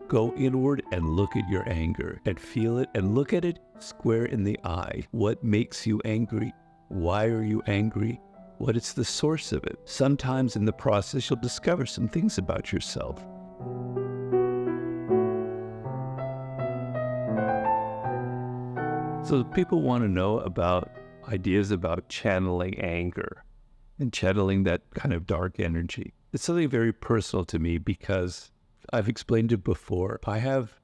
Go inward and look at your anger and feel it and look at it square in the eye. What makes you angry? Why are you angry? What is the source of it? Sometimes in the process, you'll discover some things about yourself. So people want to know about ideas about channeling anger and channeling that kind of dark energy. It's something very personal to me because I've explained it before. I have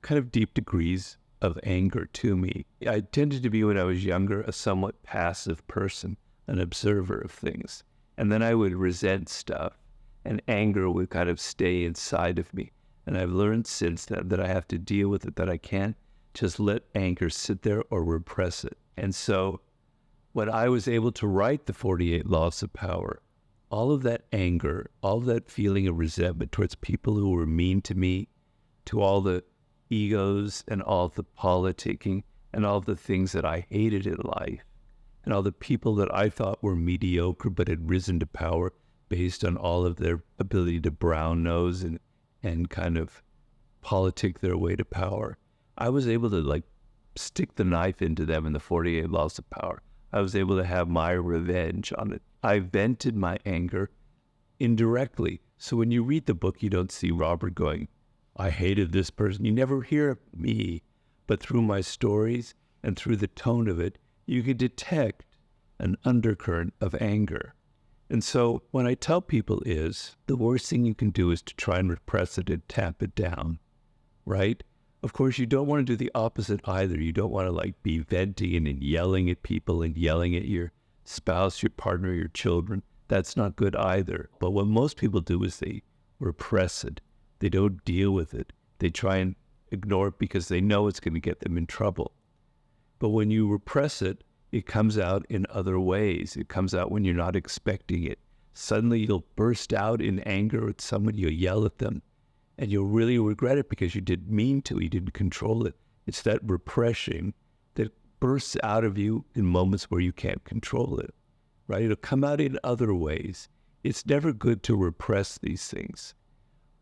kind of deep degrees of anger to me. I tended to be, when I was younger, a somewhat passive person, an observer of things. And then I would resent stuff, and anger would kind of stay inside of me. And I've learned since then that I have to deal with it, that I can't just let anger sit there or repress it. And so when I was able to write the 48 Laws of Power, all of that anger, all of that feeling of resentment towards people who were mean to me, to all the egos and all the politicking and all the things that I hated in life, and all the people that I thought were mediocre but had risen to power based on all of their ability to brown nose and kind of politic their way to power. I was able to stick the knife into them in the 48 Laws of Power. I was able to have my revenge on it. I vented my anger indirectly. So when you read the book, you don't see Robert going, I hated this person. You never hear me, but through my stories and through the tone of it, you can detect an undercurrent of anger. And so what I tell people is the worst thing you can do is to try and repress it and tap it down, right? Of course, you don't want to do the opposite either. You don't want to be venting and yelling at people and yelling at your spouse, your partner, your children. That's not good either. But what most people do is they repress it. They don't deal with it. They try and ignore it because they know it's going to get them in trouble. But when you repress it, it comes out in other ways. It comes out when you're not expecting it. Suddenly you'll burst out in anger at someone, you'll yell at them, and you'll really regret it because you didn't mean to, you didn't control it. It's that repression that bursts out of you in moments where you can't control it, right? It'll come out in other ways. It's never good to repress these things.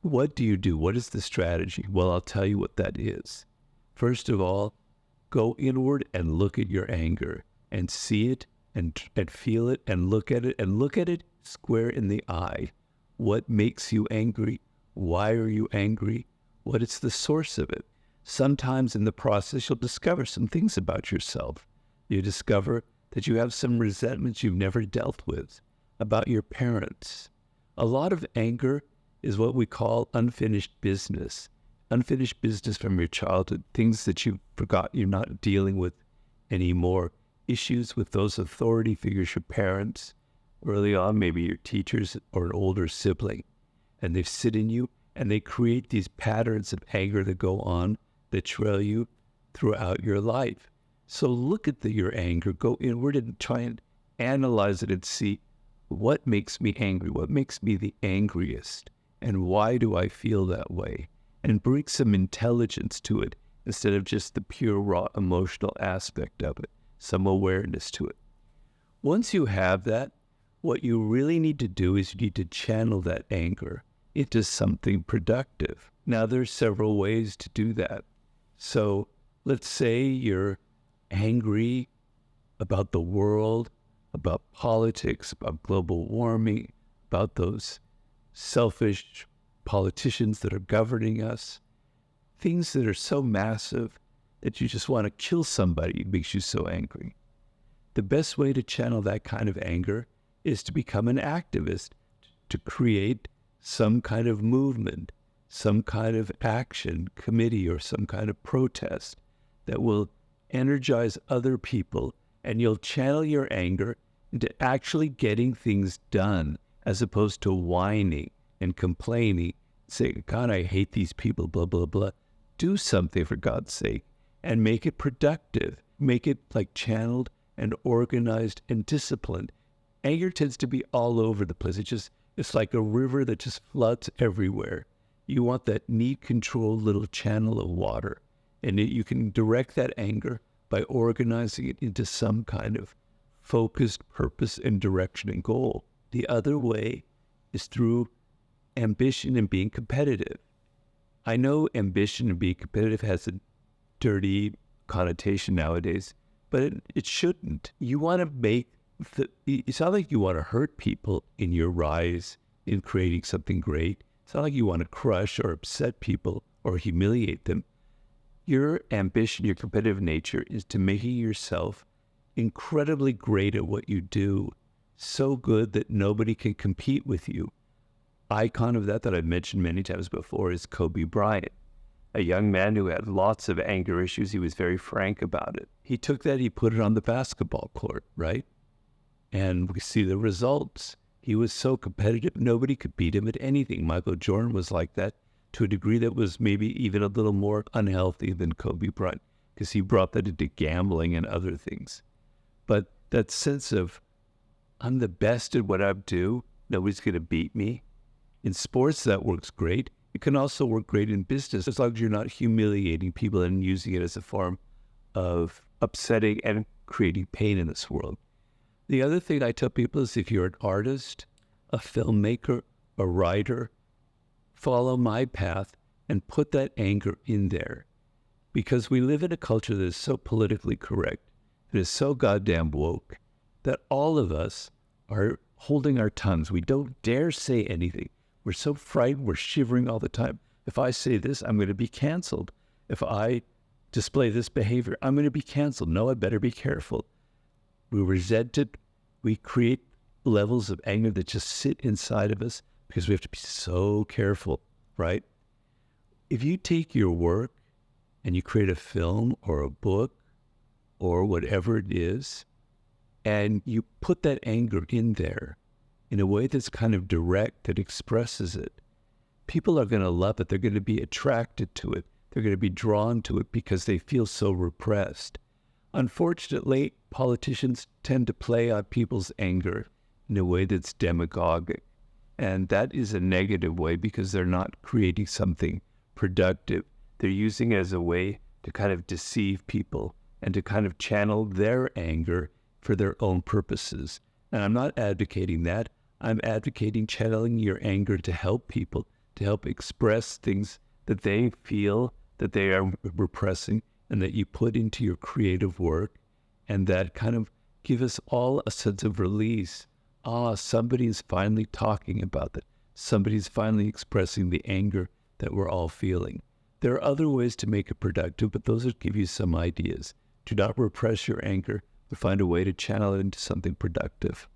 What do you do? What is the strategy? Well, I'll tell you what that is. First of all, go inward and look at your anger and see it and feel it and look at it square in the eye. What makes you angry? Why are you angry? What is the source of it? Sometimes in the process, you'll discover some things about yourself. You discover that you have some resentments you've never dealt with about your parents. A lot of anger is what we call unfinished business. Unfinished business from your childhood, things that you forgot you're not dealing with anymore. Issues with those authority figures, your parents, early on, maybe your teachers or an older sibling. And they sit in you and they create these patterns of anger that go on, that trail you throughout your life. So look at your anger, go inward and try and analyze it and see what makes me angry, what makes me the angriest, and why do I feel that way? And bring some intelligence to it instead of just the pure raw emotional aspect of it, some awareness to it. Once you have that, what you really need to do is you need to channel that anger into something productive. Now, there's several ways to do that. So let's say you're angry about the world, about politics, about global warming, about those selfish politicians that are governing us, things that are so massive that you just want to kill somebody. It makes you so angry. The best way to channel that kind of anger is to become an activist, to create some kind of movement, some kind of action committee or some kind of protest that will energize other people, and you'll channel your anger into actually getting things done as opposed to whining and complaining, saying, God, I hate these people, blah, blah, blah. Do something for God's sake and make it productive. Make it channeled and organized and disciplined. Anger tends to be all over the place. It's like a river that just floods everywhere. You want that neat, controlled little channel of water. And you can direct that anger by organizing it into some kind of focused purpose and direction and goal. The other way is through ambition and being competitive. I know ambition and being competitive has a dirty connotation nowadays, but it shouldn't. You want to make it's not like you want to hurt people in your rise in creating something great. It's not like you want to crush or upset people or humiliate them. Your ambition, your competitive nature is to making yourself incredibly great at what you do, so good that nobody can compete with you. Icon of that I've mentioned many times before is Kobe Bryant, a young man who had lots of anger issues. He was very frank about it. He took that, he put it on the basketball court, right? And we see the results. He was so competitive, nobody could beat him at anything. Michael Jordan was like that to a degree that was maybe even a little more unhealthy than Kobe Bryant, because he brought that into gambling and other things. But that sense of, I'm the best at what I do, nobody's going to beat me. In sports, that works great. It can also work great in business, as long as you're not humiliating people and using it as a form of upsetting and creating pain in this world. The other thing I tell people is, if you're an artist, a filmmaker, a writer, follow my path and put that anger in there. Because we live in a culture that is so politically correct, that is so goddamn woke, that all of us are holding our tongues. We don't dare say anything. We're so frightened, we're shivering all the time. If I say this, I'm going to be canceled. If I display this behavior, I'm going to be canceled. No, I better be careful. We resent it. We create levels of anger that just sit inside of us because we have to be so careful, right? If you take your work and you create a film or a book or whatever it is, and you put that anger in there in a way that's kind of direct, that expresses it, people are going to love it. They're going to be attracted to it. They're going to be drawn to it because they feel so repressed. Unfortunately, politicians tend to play on people's anger in a way that's demagogic. And that is a negative way because they're not creating something productive. They're using it as a way to kind of deceive people and to kind of channel their anger for their own purposes. And I'm not advocating that. I'm advocating channeling your anger to help people, to help express things that they feel that they are repressing and that you put into your creative work, and that kind of give us all a sense of release. Somebody's finally talking about that. Somebody's finally expressing the anger that we're all feeling. There are other ways to make it productive, but those would give you some ideas. Do not repress your anger, but find a way to channel it into something productive.